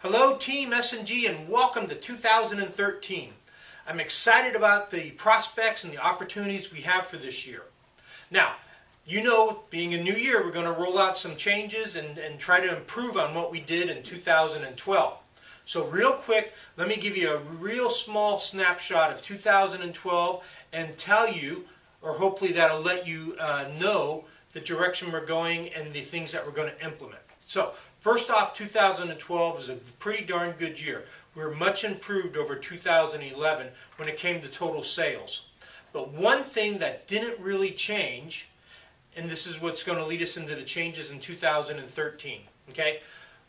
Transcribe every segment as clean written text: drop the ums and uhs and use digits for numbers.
Hello Team S&G and welcome to 2013. I'm excited about the prospects and the opportunities we have for this year. Now, you know, being a new year, we're going to roll out some changes and try to improve on what we did in 2012. So real quick, let me give you a real small snapshot of 2012 and tell you, or hopefully that'll let you know the direction we're going and the things that we're going to implement. So, first off, 2012 is a pretty darn good year. We're much improved over 2011 when it came to total sales. But one thing that didn't really change, and this is what's going to lead us into the changes in 2013, okay?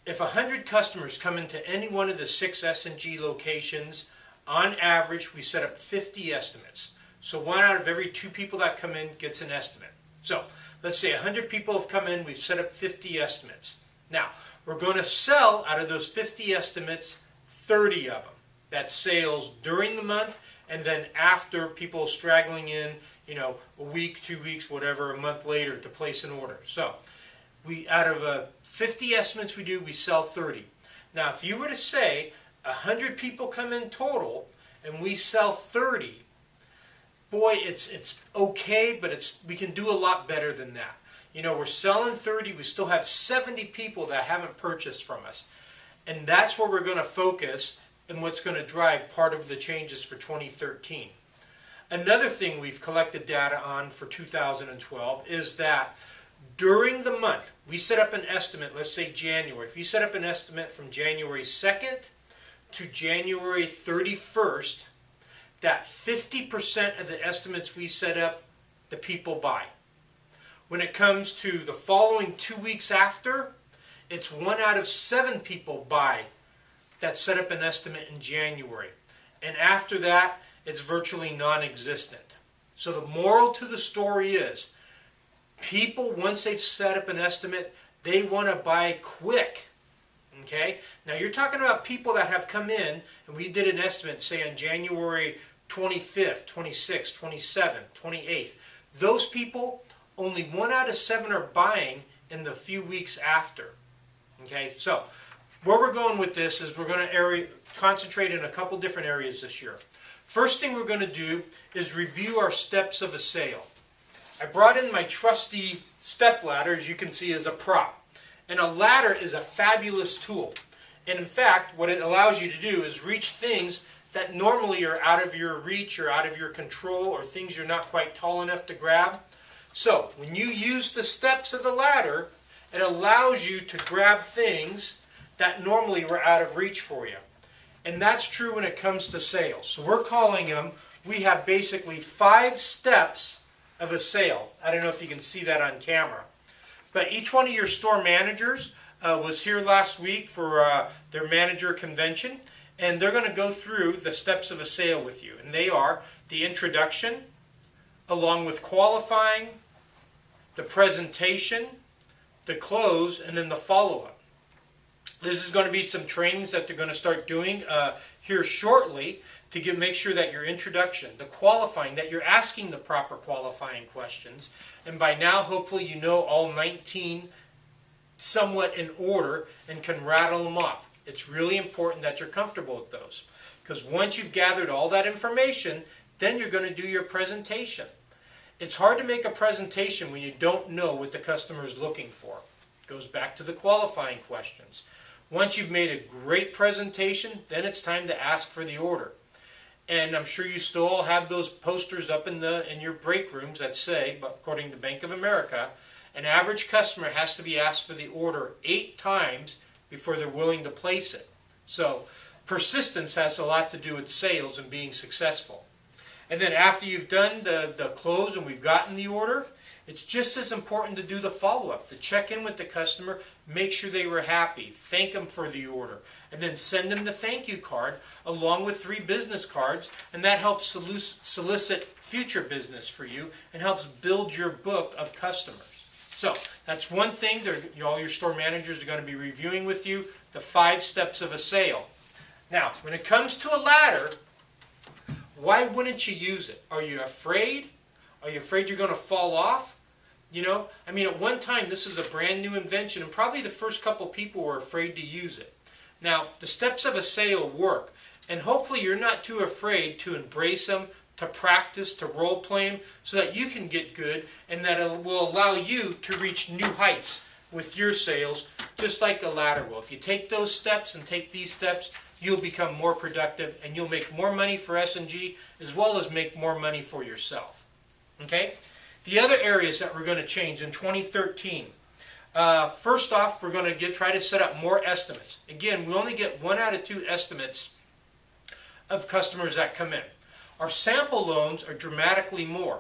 If 100 customers come into any one of the 6 S&G locations, on average, we set up 50 estimates. So 1 out of every 2 people that come in gets an estimate. So, let's say 100 people have come in, we've set up 50 estimates. Now, we're going to sell out of those 50 estimates, 30 of them. That's sales during the month, and then after people straggling in, you know, a week, 2 weeks, whatever, a month later to place an order. So, out of 50 estimates we do, we sell 30. Now, if you were to say 100 people come in total, and we sell 30, boy, it's okay, but we can do a lot better than that. You know, we're selling 30, we still have 70 people that haven't purchased from us. And that's where we're going to focus and what's going to drive part of the changes for 2013. Another thing we've collected data on for 2012 is that during the month, we set up an estimate, let's say January. If you set up an estimate from January 2nd to January 31st, that 50% of the estimates we set up, the people buy. When it comes to the following 2 weeks after, it's 1 out of 7 people buy that set up an estimate in January. And after that, it's virtually non-existent. So the moral to the story is, people, once they've set up an estimate, they want to buy quick. Okay? Now you're talking about people that have come in, and we did an estimate, say on January 25th, 26th, 27th, 28th. Those people, only 1 out of 7 are buying in the few weeks after. Okay, so where we're going with this is we're going to concentrate in a couple different areas this year. First thing we're going to do is review our steps of a sale. I brought in my trusty step ladder, as you can see, as a prop. And a ladder is a fabulous tool. And in fact, what it allows you to do is reach things that normally are out of your reach or out of your control, or things you're not quite tall enough to grab. So, when you use the steps of the ladder, it allows you to grab things that normally were out of reach for you. And that's true when it comes to sales. So we're calling them, we have basically 5 steps of a sale. I don't know if you can see that on camera. But each one of your store managers was here last week for their manager convention. And they're going to go through the steps of a sale with you. And they are the introduction, along with qualifying, the presentation, the close, and then the follow-up. This is going to be some trainings that they're going to start doing here shortly to make sure that your introduction, the qualifying, that you're asking the proper qualifying questions. And by now, hopefully, you know all 19 somewhat in order and can rattle them off. It's really important that you're comfortable with those. Because once you've gathered all that information, then you're going to do your presentation. It's hard to make a presentation when you don't know what the customer is looking for. It goes back to the qualifying questions. Once you've made a great presentation, then it's time to ask for the order. And I'm sure you still all have those posters up in your break rooms that say, according to Bank of America, an average customer has to be asked for the order 8 times before they're willing to place it. So persistence has a lot to do with sales and being successful. And then after you've done the close and we've gotten the order, it's just as important to do the follow-up, to check in with the customer, make sure they were happy, thank them for the order, and then send them the thank you card along with 3 business cards, and that helps solicit future business for you and helps build your book of customers. So that's one thing all your store managers are going to be reviewing with you, the 5 steps of a sale. Now, when it comes to a ladder, why wouldn't you use it? Are you afraid? Are you afraid you're going to fall off? You know, I mean, at one time this was a brand new invention, and probably the first couple people were afraid to use it. Now, the steps of a sale work, and hopefully you're not too afraid to embrace them, to practice, to role play them, so that you can get good, and that it will allow you to reach new heights with your sales, just like a ladder will. If you take those steps and take these steps, you'll become more productive, and you'll make more money for S&G, as well as make more money for yourself. Okay? The other areas that we're going to change in 2013. First off, we're going to try to set up more estimates. Again, we only get 1 out of 2 estimates of customers that come in. Our sample loans are dramatically more,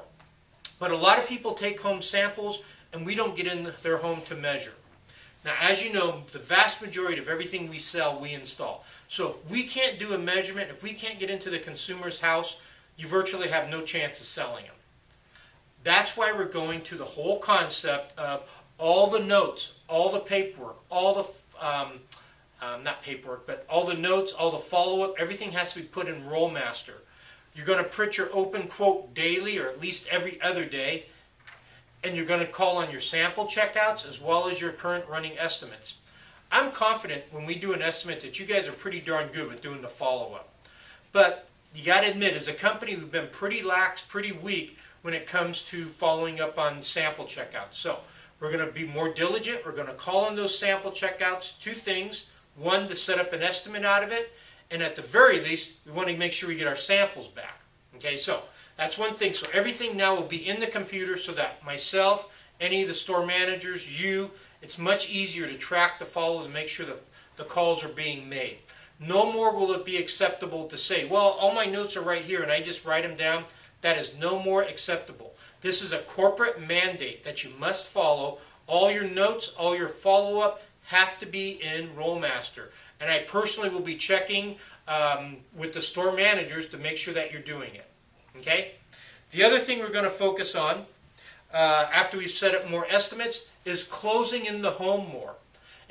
but a lot of people take home samples and we don't get in their home to measure. Now, as you know, the vast majority of everything we sell, we install. So if we can't do a measurement, if we can't get into the consumer's house, you virtually have no chance of selling them. That's why we're going to the whole concept of all the notes, all the paperwork, all the, not paperwork, but all the notes, all the follow-up, everything has to be put in Rollmaster. You're going to print your open quote daily, or at least every other day, and you're going to call on your sample checkouts as well as your current running estimates. I'm confident when we do an estimate that you guys are pretty darn good with doing the follow-up. But you got to admit, as a company, we've been pretty lax, pretty weak when it comes to following up on sample checkouts. So we're going to be more diligent. We're going to call on those sample checkouts. 2 things. 1, to set up an estimate out of it. And at the very least, we want to make sure we get our samples back. Okay, so that's one thing. So everything now will be in the computer so that myself, any of the store managers, you, it's much easier to track, to follow, to make sure that the calls are being made. No more will it be acceptable to say, well, all my notes are right here and I just write them down. That is no more acceptable. This is a corporate mandate that you must follow. All your notes, all your follow-up have to be in Rollmaster. And I personally will be checking with the store managers to make sure that you're doing it. Okay? The other thing we're going to focus on after we've set up more estimates is closing in the home more.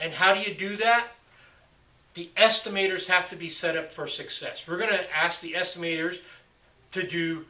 And how do you do that? The estimators have to be set up for success. We're going to ask the estimators to do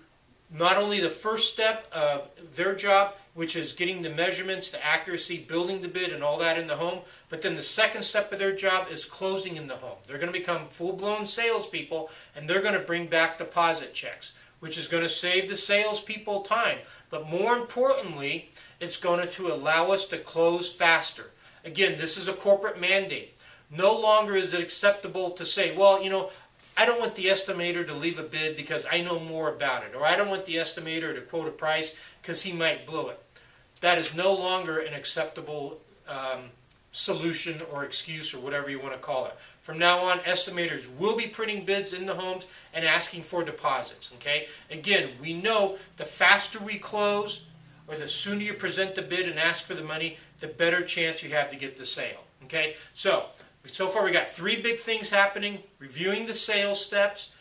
not only the first step of their job, which is getting the measurements, the accuracy, building the bid and all that in the home, but then the second step of their job is closing in the home. They're going to become full-blown salespeople, and they're going to bring back deposit checks, which is going to save the salespeople time. But more importantly, it's going to allow us to close faster. Again, this is a corporate mandate. No longer is it acceptable to say, well, you know, I don't want the estimator to leave a bid because I know more about it, or I don't want the estimator to quote a price because he might blow it. That is no longer an acceptable solution or excuse or whatever you want to call it. From now on, estimators will be printing bids in the homes and asking for deposits. Okay? Again, we know the faster we close, or the sooner you present the bid and ask for the money, the better chance you have to get the sale. Okay? So far we got 3 big things happening: reviewing the sales steps,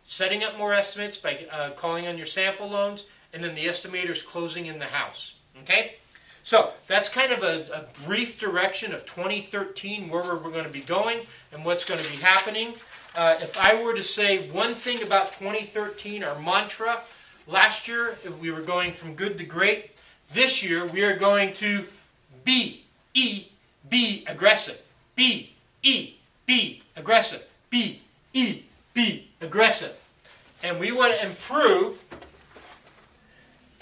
setting up more estimates by calling on your sample loans, and then the estimators closing in the house. Okay? So that's kind of a brief direction of 2013, where we're going to be going and what's going to be happening. If I were to say one thing about 2013, our mantra, last year we were going from good to great. This year we are going to be aggressive. Be aggressive. Be aggressive. And we want to improve,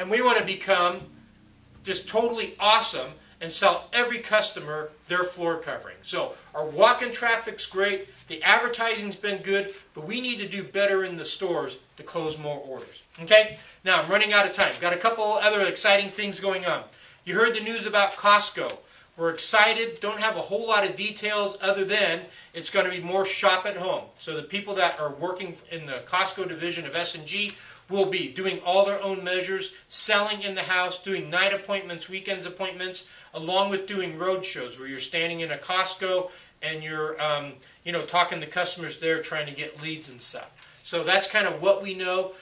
and we want to become just totally awesome and sell every customer their floor covering. So our walk-in traffic's great, the advertising's been good, but we need to do better in the stores to close more orders. Okay? Now I'm running out of time. Got a couple other exciting things going on. You heard the news about Costco. We're excited, don't have a whole lot of details other than it's going to be more shop at home. So the people that are working in the Costco division of S&G will be doing all their own measures, selling in the house, doing night appointments, weekends appointments, along with doing road shows where you're standing in a Costco and you're talking to customers there, trying to get leads and stuff. So that's kind of what we know,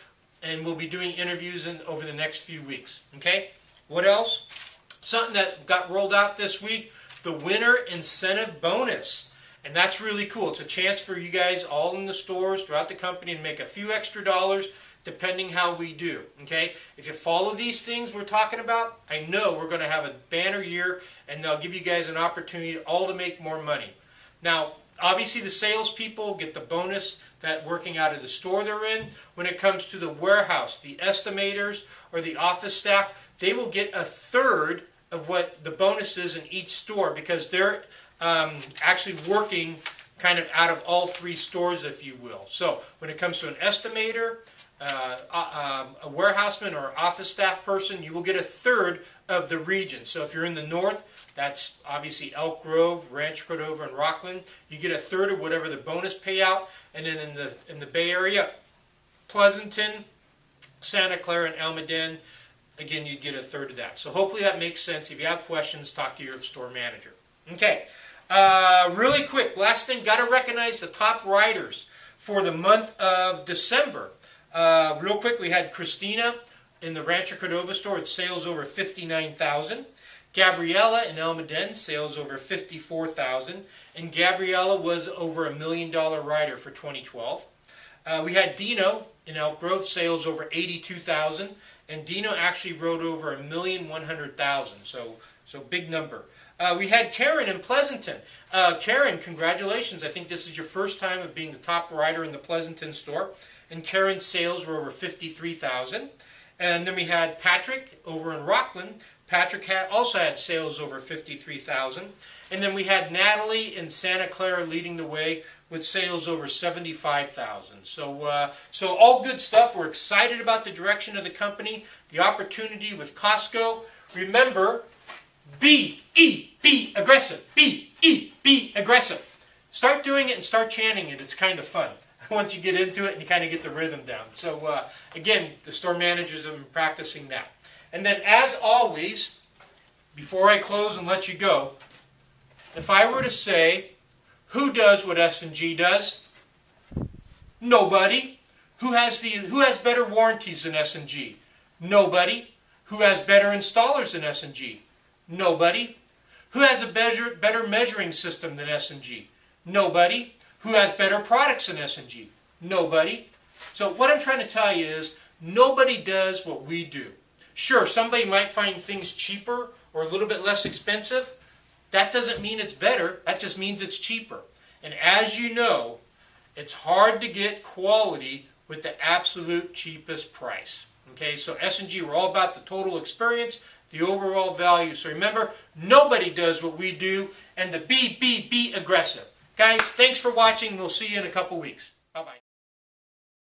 and we'll be doing interviews over the next few weeks. Okay? What else? Something that got rolled out this week, the winter incentive bonus. And that's really cool. It's a chance for you guys all in the stores throughout the company to make a few extra dollars depending how we do. Okay? If you follow these things we're talking about, I know we're going to have a banner year, and they'll give you guys an opportunity all to make more money. Now, Obviously, the salespeople get the bonus that working out of the store they're in. When it comes to the warehouse, the estimators or the office staff, they will get a third of what the bonus is in each store because they're actually working kind of out of all three stores, if you will. So when it comes to an estimator, a warehouseman or office staff person, you will get a third of the region. So if you're in the north, that's obviously Elk Grove, Rancho Cordova, and Rockland. You get a third of whatever the bonus payout. And then in the Bay Area, Pleasanton, Santa Clara, and Almaden, again, you get a third of that. So hopefully that makes sense. If you have questions, talk to your store manager. Okay, really quick, last thing, got to recognize the top writers for the month of December. Real quick, we had Christina in the Rancho Cordova store at sales over $59,000. Gabriella in Almaden, sales over $54,000. And Gabriella was over $1 million writer for 2012. We had Dino in Elk Grove, sales over $82,000. And Dino actually wrote over $1,100,000. So big number. We had Karen in Pleasanton. Karen, congratulations. I think this is your first time of being the top writer in the Pleasanton store. And Karen's sales were over $53,000. And then we had Patrick over in Rockland. Patrick also had sales over $53,000. And then we had Natalie in Santa Clara leading the way with sales over $75,000. So all good stuff. We're excited about the direction of the company, the opportunity with Costco. Remember, be aggressive. Be aggressive. Start doing it and start chanting it. It's kind of fun once you get into it and you kind of get the rhythm down. So again, the store managers have been practicing that. And then as always, before I close and let you go, if I were to say, who does what S&G does? Nobody. Who has better warranties than S&G? Nobody. Who has better installers than S&G? Nobody. Who has a better measuring system than S&G? Nobody. Who has better products than S&G? Nobody. So what I'm trying to tell you is nobody does what we do. Sure, somebody might find things cheaper or a little bit less expensive. That doesn't mean it's better. That just means it's cheaper. And as you know, it's hard to get quality with the absolute cheapest price. Okay, so S&G, we're all about the total experience, the overall value. So remember, nobody does what we do, and the be aggressive. Guys, thanks for watching. We'll see you in a couple weeks. Bye-bye.